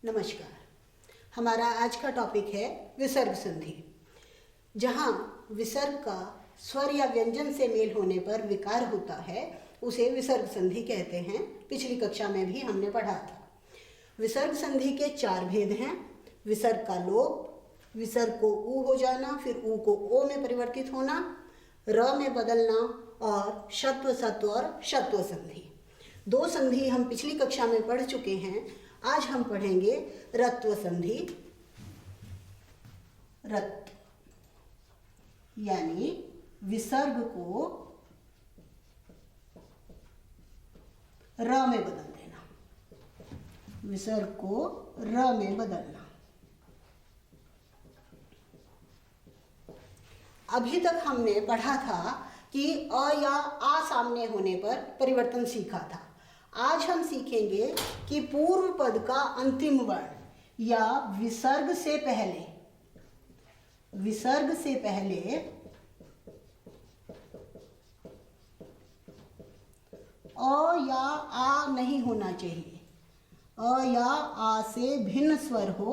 नमस्कार। हमारा आज का टॉपिक है विसर्ग संधि। जहाँ विसर्ग का स्वर या व्यंजन से मेल होने पर विकार होता है उसे विसर्ग संधि कहते हैं। पिछली कक्षा में भी हमने पढ़ा था। विसर्ग संधि के 4 भेद हैं। विसर्ग का लोप, विसर्ग को ऊ हो जाना, फिर ऊ को ओ में परिवर्तित होना, र में बदलना और शत्व सत्व और शत्व संधि। 2 संधि हम पिछली कक्षा में पढ़ चुके हैं। आज हम पढ़ेंगे रत्व संधि। रत्व यानी विसर्ग को र में बदल देना, विसर्ग को र में बदलना। अभी तक हमने पढ़ा था कि अ या आ सामने होने पर परिवर्तन सीखा था। आज हम सीखेंगे कि पूर्व पद का अंतिम वर्ण या विसर्ग से पहले अ या आ नहीं होना चाहिए। अ या आ से भिन्न स्वर हो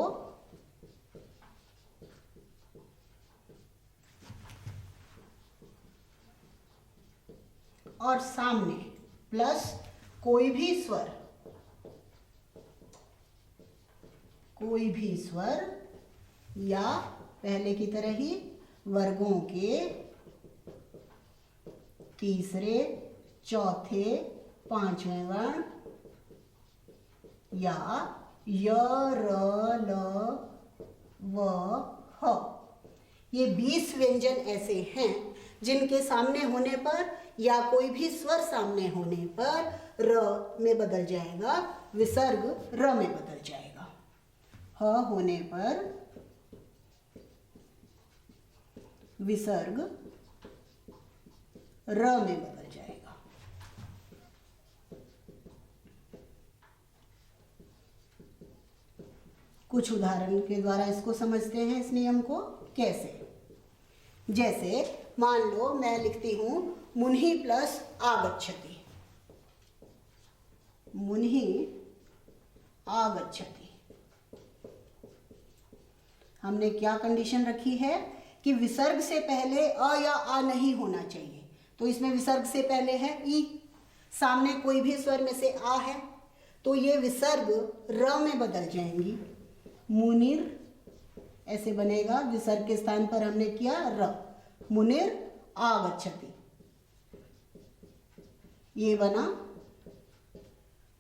और सामने प्लस कोई भी स्वर या पहले की तरह ही वर्गों के तीसरे, चौथे, 5वें वर्ण या य, र, ल, व, ह। ये 20 व्यंजन ऐसे हैं जिनके सामने होने पर या कोई भी स्वर सामने होने पर र में बदल जाएगा, विसर्ग र में बदल जाएगा। ह होने पर विसर्ग र में बदल जाएगा। कुछ उदाहरण के द्वारा इसको समझते हैं, इस नियम को। कैसे? जैसे मान लो मैं लिखती हूं मुन्हि प्लस आगच्छति। मुन्हि आगच्छति। हमने क्या कंडीशन रखी है कि विसर्ग से पहले अ या आ नहीं होना चाहिए। तो इसमें विसर्ग से पहले है ई, सामने कोई भी स्वर में से आ है तो ये विसर्ग र में बदल जाएंगी। मुनिर ऐसे बनेगा, विसर्ग के स्थान पर हमने किया र। मुनिर आगच्छति, ये बना।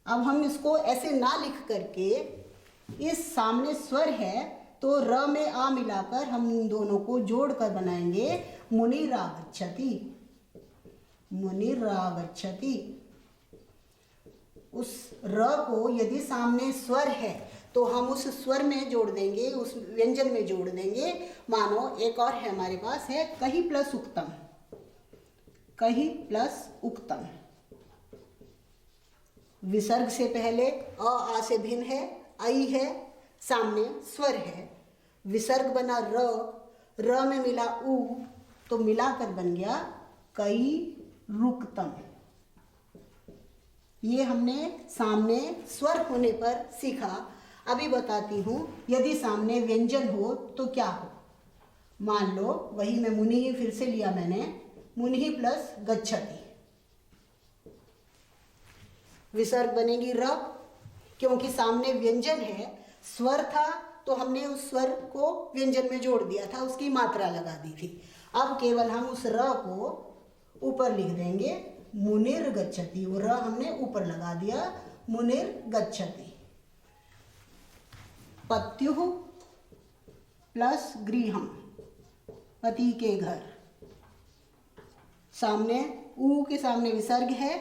अब हम इसको ऐसे ना लिख करके, इस सामने स्वर है तो र में आ मिलाकर हम इन दोनों को जोड़कर बनाएंगे मुनिरागच्छति। मुनिरागच्छति। उस र को यदि सामने स्वर है तो हम उस स्वर में जोड़ देंगे, उस व्यंजन में जोड़ देंगे। मानो एक और है हमारे पास, है कही प्लस उक्तम। कही प्लस उक्तम। विसर्ग से पहले अ आ से भिन्न है, आई है, सामने स्वर है। विसर्ग बना र, र में मिला उ, तो मिलाकर बन गया कई रुक्तम। ये हमने सामने स्वर होने पर सीखा। अभी बताती हूं यदि सामने व्यंजन हो तो क्या हो। मान लो वही मैं मुनि ही फिर से लिया मैंने, मुनि प्लस गच्छति। विसर्ग बनेगी र, क्योंकि सामने व्यंजन है। स्वर था तो हमने उस स्वर को व्यंजन में जोड़ दिया था, उसकी मात्रा लगा दी थी। अब केवल हम उस र को ऊपर लिख देंगे, मुनिर गच्छति। वो र हमने ऊपर लगा दिया, मुनिर गच्छति। पत्युः प्लस गृहम, पति के घर। सामने ऊ के सामने विसर्ग है,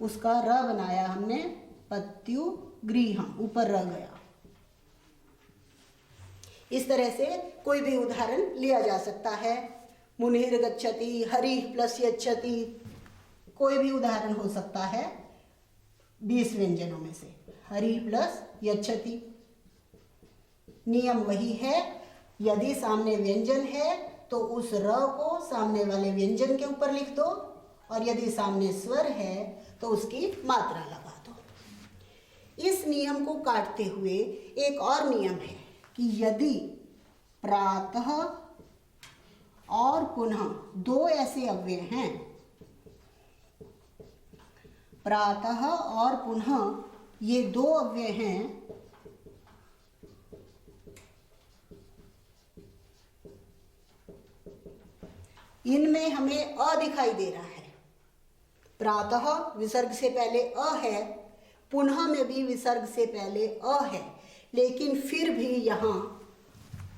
उसका र बनाया हमने, पत्यु गृहम, ऊपर रह गया। इस तरह से कोई भी उदाहरण लिया जा सकता है। मुनिर गच्छति, हरि प्लस यच्छति, कोई भी उदाहरण हो सकता है 20 व्यंजनों में से। हरि प्लस यच्छति। नियम वही है, यदि सामने व्यंजन है तो उस र को सामने वाले व्यंजन के ऊपर लिख दो और यदि सामने स्वर है तो उसकी मात्रा लगा दो। इस नियम को काटते हुए एक और नियम है कि यदि प्रातः और पुनः दो ऐसे अव्यय हैं, प्रातः और पुनः ये दो अव्यय हैं, इनमें हमें अ दिखाई दे रहा है। प्रातः विसर्ग से पहले अ है, पुनः में भी विसर्ग से पहले अ है, लेकिन फिर भी यहाँ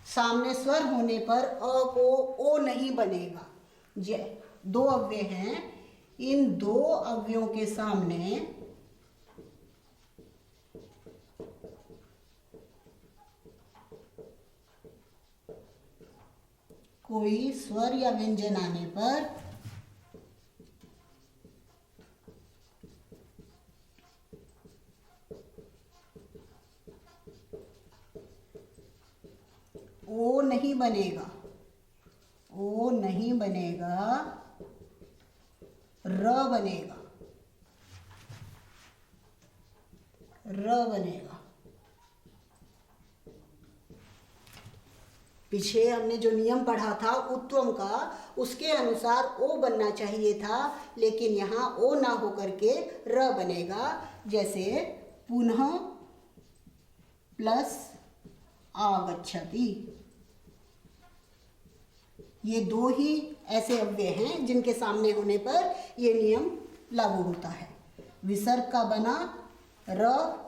सामने स्वर होने पर अ को ओ नहीं बनेगा। दो अव्यय हैं, इन दो अव्ययों के सामने कोई स्वर या व्यंजन आने पर ओ नहीं बनेगा, ओ नहीं बनेगा, र बनेगा, र बनेगा। पीछे हमने जो नियम पढ़ा था उत्तम का, उसके अनुसार ओ बनना चाहिए था, लेकिन यहाँ ओ ना होकर के र बनेगा। जैसे पुनः प्लस आगच्छति, ये दो ही ऐसे अव्यय हैं जिनके सामने होने पर ये नियम लागू होता है। विसर्ग का बना र,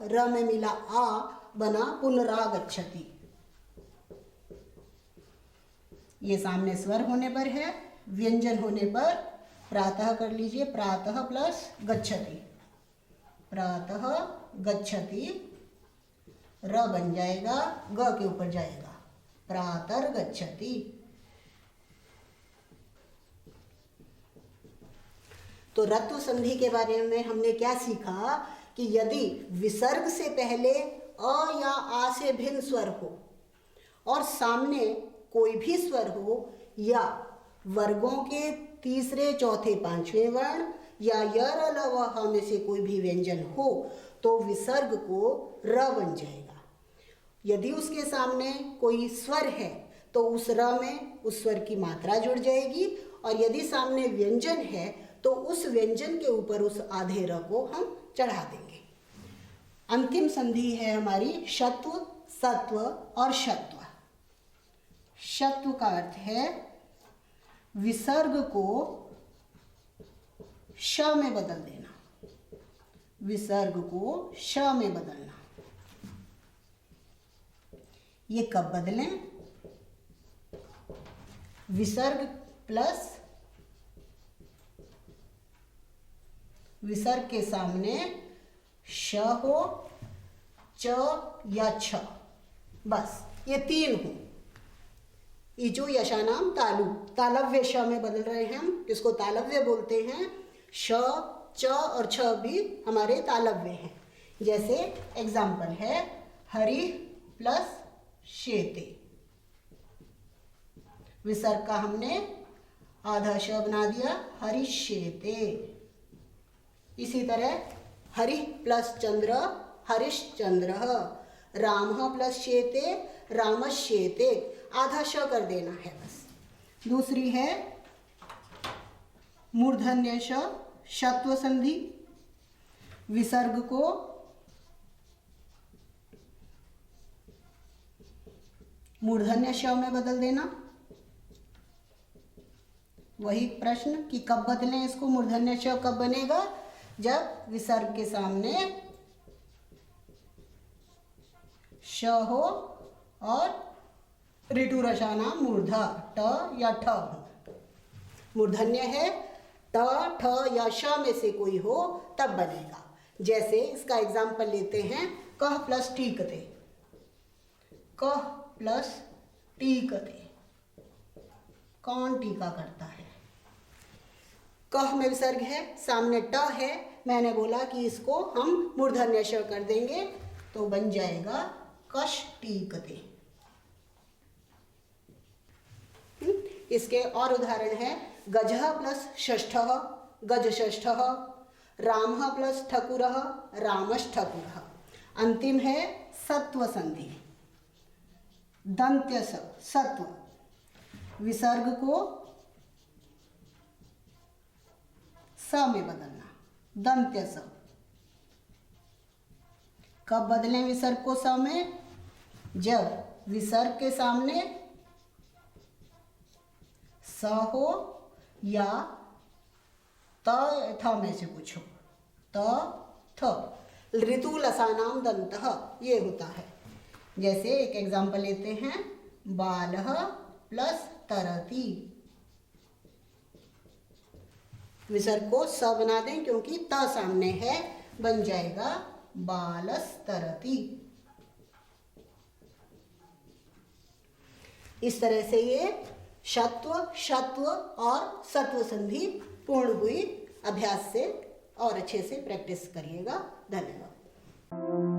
र में मिला आ, बना पुनरागच्छति। ये सामने स्वर होने पर है, व्यंजन होने पर प्रातः कर लीजिए, प्रातः प्लस गच्छति, प्रातः गच्छति, र बन जाएगा, ग के ऊपर जाएगा, प्रातर गच्छति। तो रत्व संधि के बारे में हमने क्या सीखा कि यदि विसर्ग से पहले अ या आ से भिन्न स्वर हो और सामने कोई भी स्वर हो, या वर्गों के तीसरे चौथे पांचवें वर्ण या य र ल व ह में से कोई भी व्यंजन हो, तो विसर्ग को र बन जाएगा। यदि उसके सामने कोई स्वर है तो उस र में उस स्वर की मात्रा जुड़ जाएगी, और यदि सामने व्यंजन है तो उस व्यंजन के ऊपर उस आधे र को हम चढ़ा देंगे। अंतिम संधि है हमारी शत्व, सत्व और शत्व। शत्व का अर्थ है विसर्ग को श में बदल देना, विसर्ग को श में बदलना। ये कब बदलें? विसर्ग प्लस विसर्ग के सामने श हो, च या छ, बस ये तीन हो। इजु यशानाम तालु, तालव्य श में बदल रहे हैं हम, इसको तालव्य बोलते हैं। श, च और छ भी हमारे तालव्य हैं। जैसे एग्जाम्पल है हरि प्लस शेते, विसर्ग का हमने आधा श बना दिया, हरिष्येते। इसी तरह हरि प्लस चंद्र, हरिश्चंद्र, रामः प्लस शेते, रामश्येते, आधा श कर देना है बस। दूसरी है मूर्धन्य श, शत्व संधि। विसर्ग को मूर्धन्य श में बदल देना। वही प्रश्न कि कब बदलें इसको, मूर्धन्य श कब बनेगा? जब विसर्ग के सामने श हो और ऋटु रसाना मूर्धा ट या ठ हो। मूर्धन्य है ट, ठ या श में से कोई हो तब बनेगा। जैसे इसका एग्जाम्पल लेते हैं, कह प्लस टीकते, कह प्लस टीकते, कौन टीका करता है? कह में विसर्ग है, सामने ट है, मैंने बोला कि इसको हम मूर्धन्य श कर देंगे तो बन जाएगा कश टीकते। इसके और उदाहरण है गजः प्लस षष्ठः, गज षष्ठः, रामः प्लस ठकुरः, रामश्ठकुरः। अंतिम है सत्व संधि। दंत्य स, सत्व, विसर्ग को स में बदलना, दंत्य स। कब बदलें विसर्ग को स में? जब विसर्ग के सामने स हो या त थ में से कुछ हो। त थ, ऋतु लसानाम दंतः, ये होता है। जैसे एक एग्जाम्पल लेते हैं, बालः प्लस तरति। विसर्ग को स बना दें क्योंकि त सामने है, बन जाएगा बालस्तरति। इस तरह से ये षत्व, शत्व और सत्व संधि पूर्ण हुई। अभ्यास से और अच्छे से प्रैक्टिस करिएगा। धन्यवाद।